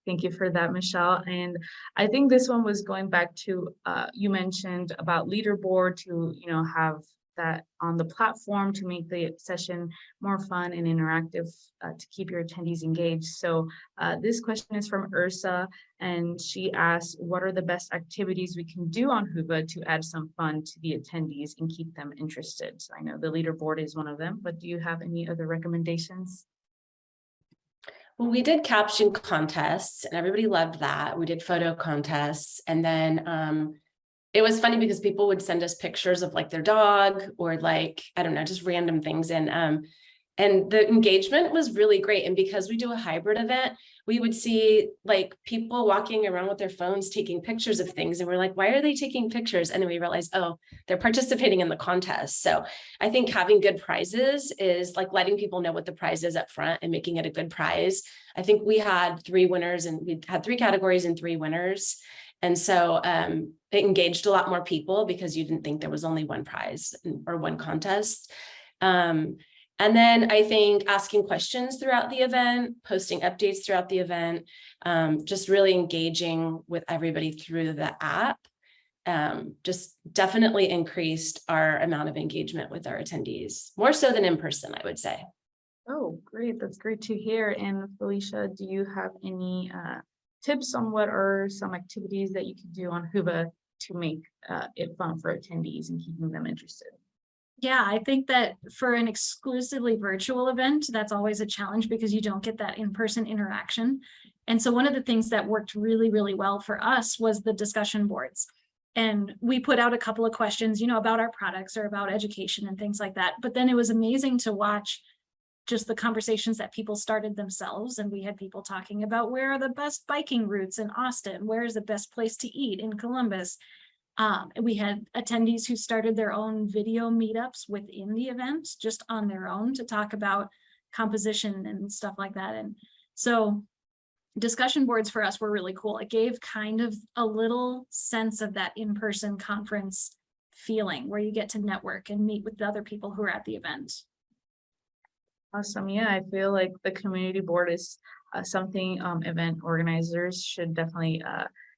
thank you for that, Michelle. And I think this one was going back to, you mentioned about leaderboard to, have that on the platform to make the session more fun and interactive, to keep your attendees engaged. So this question is from Ursa, and she asks, what are the best activities we can do on Huva to add some fun to the attendees and keep them interested? So I know the leaderboard is one of them, but do you have any other recommendations? Well, we did caption contests and everybody loved that. We did photo contests, and then it was funny because people would send us pictures of like their dog or like, I don't know, just random things. And the engagement was really great. And because we do a hybrid event, we would see like people walking around with their phones taking pictures of things. And we're like, why are they taking pictures? And then we realized, oh, they're participating in the contest. So I think having good prizes is like letting people know what the prize is up front and making it a good prize. I think we had 3 winners, and we had 3 categories and 3 winners. And so it engaged a lot more people because you didn't think there was only one prize or one contest. And then I think asking questions throughout the event, posting updates throughout the event, just really engaging with everybody through the app, just definitely increased our amount of engagement with our attendees, more so than in person, I would say. Oh, great. That's great to hear. And Felicia, do you have any tips on what are some activities that you could do on Huba to make it fun for attendees and keeping them interested? Yeah, I think that for an exclusively virtual event, that's always a challenge because you don't get that in-person interaction. And so one of the things that worked really, really well for us was the discussion boards. And we put out a couple of questions, about our products or about education and things like that. But then it was amazing to watch just the conversations that people started themselves. And we had people talking about where are the best biking routes in Austin? Where is the best place to eat in Columbus? We had attendees who started their own video meetups within the event, just on their own, to talk about composition and stuff like that. And so discussion boards for us were really cool. It gave kind of a little sense of that in-person conference feeling where you get to network and meet with the other people who are at the event. Awesome. Yeah, I feel like the community board is something event organizers should definitely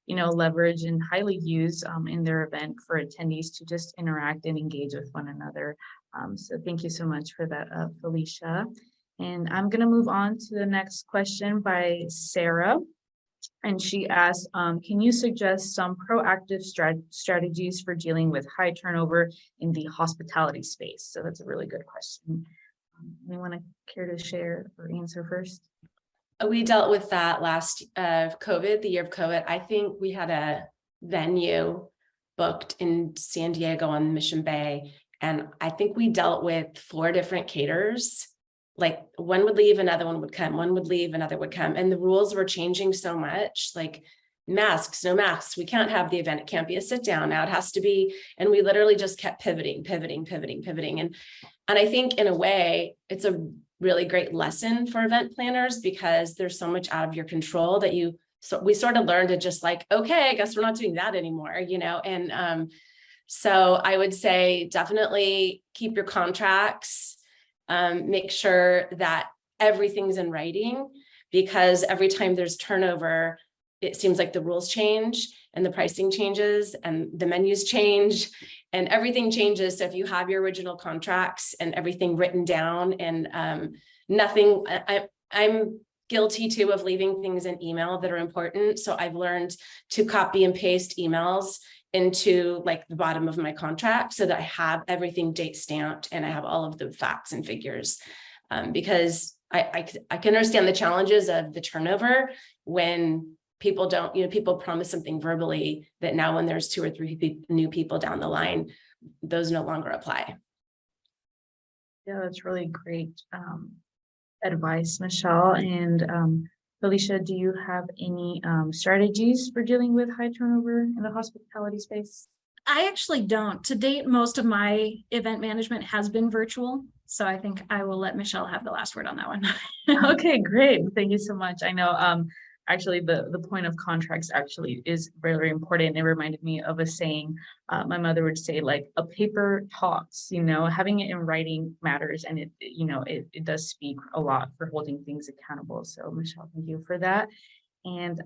leverage and highly use in their event for attendees to just interact and engage with one another. So thank you so much for that, Felicia. And I'm going to move on to the next question by Sarah. And she asked, can you suggest some proactive strategies for dealing with high turnover in the hospitality space? So that's a really good question. Anyone care to share or answer first? We dealt with that last COVID, the year of COVID. I think we had a venue booked in San Diego on Mission Bay. And I think we dealt with 4 different caterers. Like one would leave, another one would come, one would leave, another would come. And the rules were changing so much, like masks, no masks. We can't have the event. It can't be a sit down. Now it has to be. And we literally just kept pivoting. And I think in a way, it's a really great lesson for event planners because there's so much out of your control that we sort of learned to just like, okay, I guess we're not doing that anymore, And so I would say definitely keep your contracts, make sure that everything's in writing, because every time there's turnover, it seems like the rules change and the pricing changes and the menus change and everything changes. So if you have your original contracts and everything written down and nothing, I'm guilty too of leaving things in email that are important. So I've learned to copy and paste emails into like the bottom of my contract so that I have everything date stamped and I have all of the facts and figures, because I can understand the challenges of the turnover when people don't, people promise something verbally that now when there's 2 or 3 new people down the line, those no longer apply. Yeah, that's really great advice, Michelle. And Felicia, do you have any strategies for dealing with high turnover in the hospitality space? I actually don't. To date, most of my event management has been virtual. So I think I will let Michelle have the last word on that one. Okay, great. Thank you so much. I know actually the point of contracts actually is very important. It reminded me of a saying my mother would say, like, a paper talks, having it in writing matters, and it does speak a lot for holding things accountable. So Michelle, thank you for that. And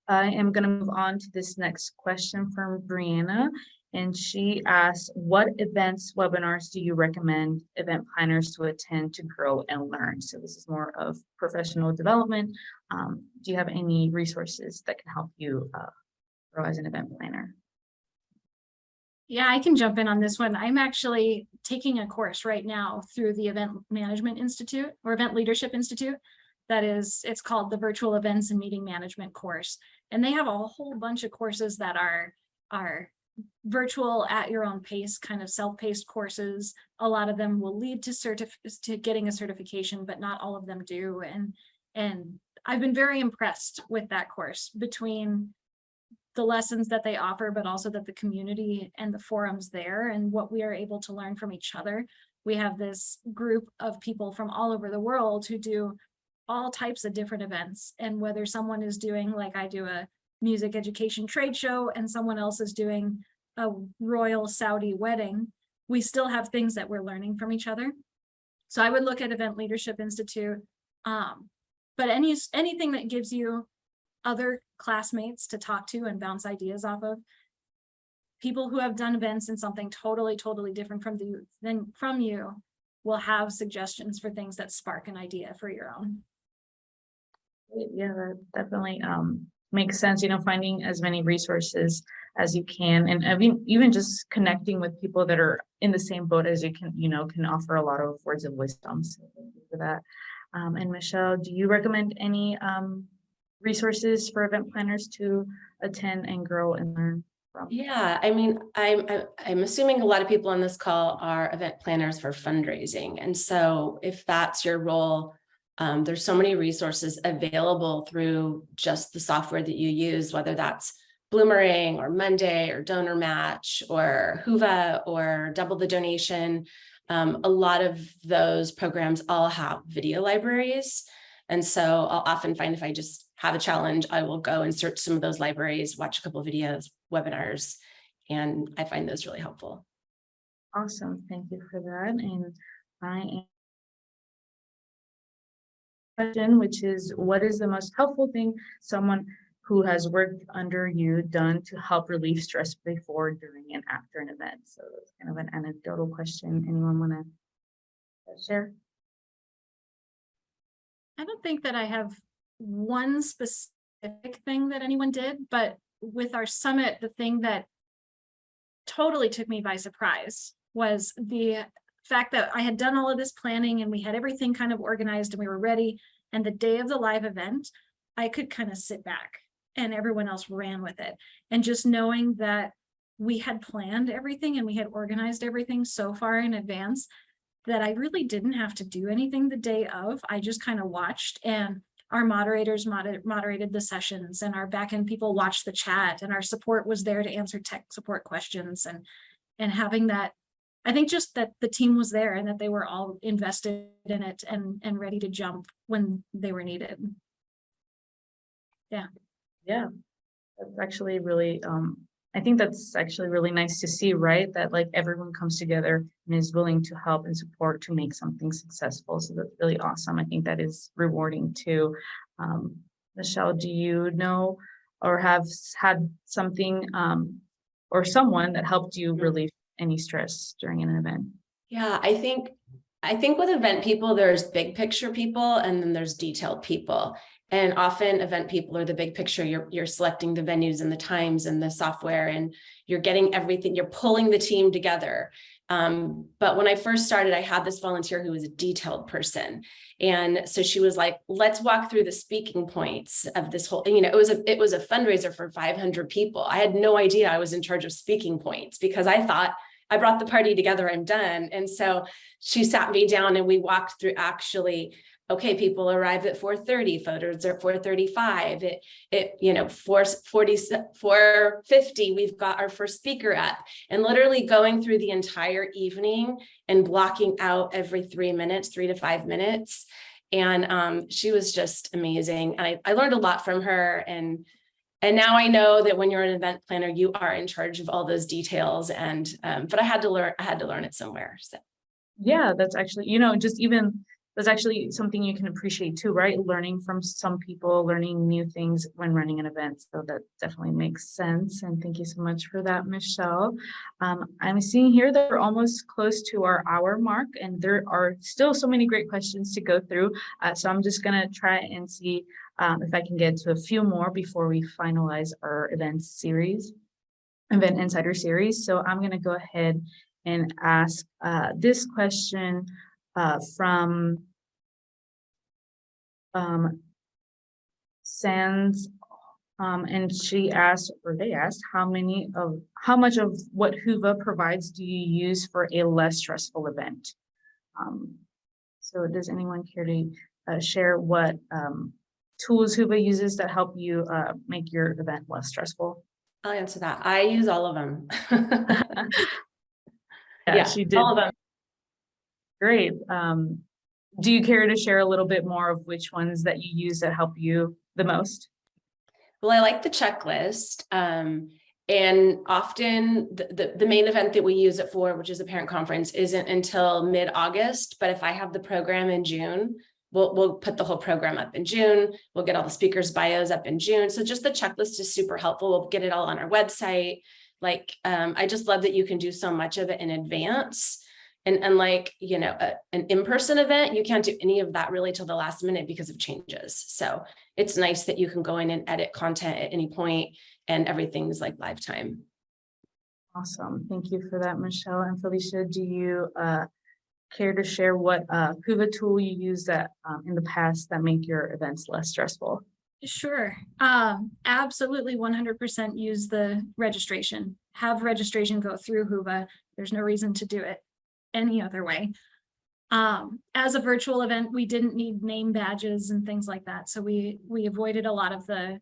I am going to move on to this next question from Brianna. And she asked, what events, webinars do you recommend event planners to attend to grow and learn? So this is more of professional development. Do you have any resources that can help you grow as an event planner? Yeah, I can jump in on this one. I'm actually taking a course right now through the Event Management Institute or Event Leadership Institute. It's called the Virtual Events and Meeting Management course. And they have a whole bunch of courses that are virtual at your own pace, kind of self-paced courses. A lot of them will lead to getting a certification, but not all of them do. And I've been very impressed with that course, between the lessons that they offer, but also that the community and the forums there and what we are able to learn from each other. We have this group of people from all over the world who do all types of different events. And whether someone is doing, like I do, a music education trade show and someone else is doing a royal Saudi wedding, we still have things that we're learning from each other. So I would look at Event Leadership Institute, but anything that gives you other classmates to talk to and bounce ideas off of, people who have done events and something totally different from you will have suggestions for things that spark an idea for your own. Yeah, that definitely makes sense, finding as many resources as you can, and I mean, even just connecting with people that are in the same boat as you can offer a lot of words of wisdom. So thank you for that. And Michelle, do you recommend any resources for event planners to attend and grow and learn from? Yeah, I mean, I'm assuming a lot of people on this call are event planners for fundraising. And so if that's your role, there's so many resources available through just the software that you use, whether that's Bloomerang or Monday or Donor Match or Whova or Double the Donation. A lot of those programs all have video libraries. And so I'll often find if I just have a challenge, I will go and search some of those libraries, watch a couple of videos, webinars, and I find those really helpful. Awesome, thank you for that. And I question, which is, what is the most helpful thing someone who has worked under you done to help relieve stress before, during, and after an event? So it's kind of an anecdotal question. Anyone want to share? I don't think that I have one specific thing that anyone did, but with our summit, the thing that totally took me by surprise was the fact that I had done all of this planning and we had everything kind of organized and we were ready. And the day of the live event, I could kind of sit back and everyone else ran with it. And just knowing that we had planned everything and we had organized everything so far in advance that I really didn't have to do anything the day of. I just kind of watched, and our moderators moderated the sessions, and our backend people watched the chat, and our support was there to answer tech support questions. And having that, I think just that the team was there and that they were all invested in it and ready to jump when they were needed. Yeah. Yeah, that's actually really, I think that's actually really nice to see, right? That like everyone comes together and is willing to help and support to make something successful. So that's really awesome. I think that is rewarding too. Michelle, do you know or have had something or someone that helped you relieve any stress during an event? Yeah, I think with event people, there's big picture people and then there's detailed people. And often event people are the big picture. You're selecting the venues and the times and the software, and you're getting everything, you're pulling the team together. But when I first started, I had this volunteer who was a detailed person. And so she was like, let's walk through the speaking points of this whole, it was a fundraiser for 500 people. I had no idea I was in charge of speaking points because I thought I brought the party together, I'm done. And so she sat me down and we walked through actually, okay, people arrive at 4:30, photos are at 4:35. It 4:50, we've got our first speaker up, and literally going through the entire evening and blocking out every 3 to 5 minutes. And she was just amazing. And I learned a lot from her. And now I know that when you're an event planner, you are in charge of all those details. And but I had to learn it somewhere. So Yeah, that's actually, that's actually something you can appreciate too, right? Learning from some people, learning new things when running an event. So that definitely makes sense. And thank you so much for that, Michelle. I'm seeing here that we're almost close to our hour mark, and there are still so many great questions to go through. So I'm just going to try and see if I can get to a few more before we finalize our event insider series. So I'm going to go ahead and ask this question from Sands, and they asked how much of what Whova provides do you use for a less stressful event? So does anyone care to share what tools Whova uses that help you make your event less stressful? I'll answer that. I use all of them. Yeah, she did. All of them. Great. Do you care to share a little bit more of which ones that you use that help you the most? Well, I like the checklist. And often the main event that we use it for, which is a parent conference, isn't until mid-August. But if I have the program in June, we'll put the whole program up in June. We'll get all the speakers' bios up in June. So just the checklist is super helpful. We'll get it all on our website. Like, I just love that you can do so much of it in advance. And unlike, an in-person event, you can't do any of that really till the last minute because of changes. So it's nice that you can go in and edit content at any point and everything's like live time. Awesome. Thank you for that, Michelle. And Felicia, do you care to share what Kuva tool you used in the past that make your events less stressful? Sure. Absolutely 100% use the registration. Have registration go through Whova. There's no reason to do it any other way. As a virtual event, we didn't need name badges and things like that. So we avoided a lot of the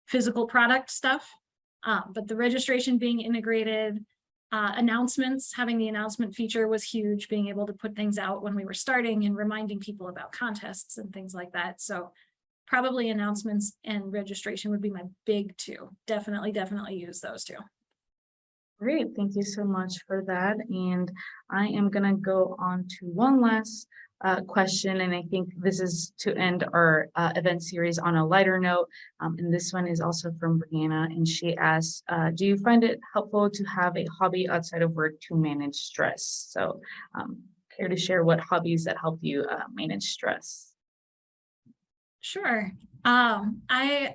physical product stuff. But the registration being integrated, announcements, having the announcement feature was huge, being able to put things out when we were starting and reminding people about contests and things like that. So probably announcements and registration would be my big two. Definitely use those two. Great, thank you so much for that. And I am gonna go on to one last question, and I think this is to end our event series on a lighter note. And this one is also from Brianna, and she asks, do you find it helpful to have a hobby outside of work to manage stress? So care to share what hobbies that help you manage stress? Sure. I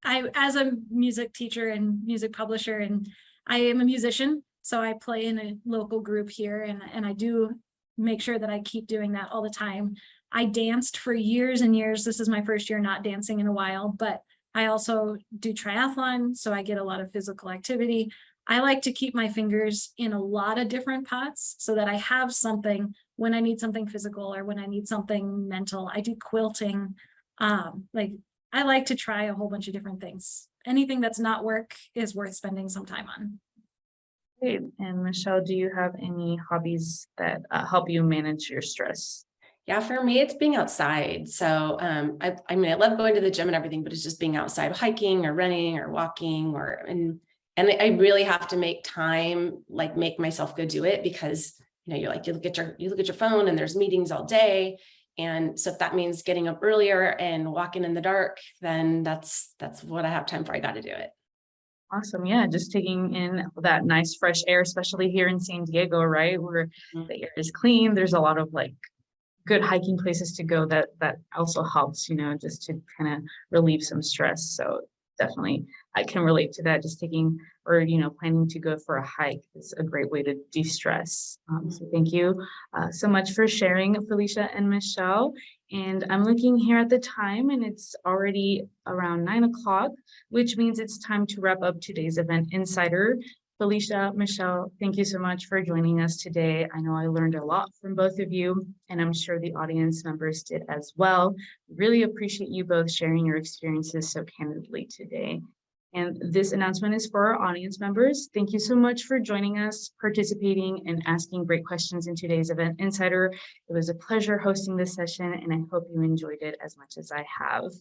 as a music teacher and music publisher, and I am a musician, so I play in a local group here, and I do make sure that I keep doing that all the time. I danced for years and years. This is my first year not dancing in a while, but I also do triathlon, so I get a lot of physical activity. I like to keep my fingers in a lot of different pots so that I have something when I need something physical or when I need something mental. I do quilting. I like to try a whole bunch of different things. Anything that's not work is worth spending some time on. Great. And Michelle, do you have any hobbies that help you manage your stress? Yeah, for me, it's being outside. So I mean, I love going to the gym and everything, but it's just being outside, hiking or running or walking, and I really have to make time, like make myself go do it, because you look at your phone and there's meetings all day. And so if that means getting up earlier and walking in the dark, then that's what I have time for. I got to do it. Awesome. Yeah, just taking in that nice fresh air, especially here in San Diego, right? Where the air is clean. There's a lot of like good hiking places to go that also helps, just to kind of relieve some stress. So definitely I can relate to that. Just taking or planning to go for a hike is a great way to de-stress. So thank you so much for sharing, Felicia and Michelle. And I'm looking here at the time, and it's already around 9 o'clock, which means it's time to wrap up today's Event Insider. Felicia, Michelle, thank you so much for joining us today. I know I learned a lot from both of you, and I'm sure the audience members did as well. Really appreciate you both sharing your experiences so candidly today. And this announcement is for our audience members. Thank you so much for joining us, participating, and asking great questions in today's Event Insider. It was a pleasure hosting this session, and I hope you enjoyed it as much as I have.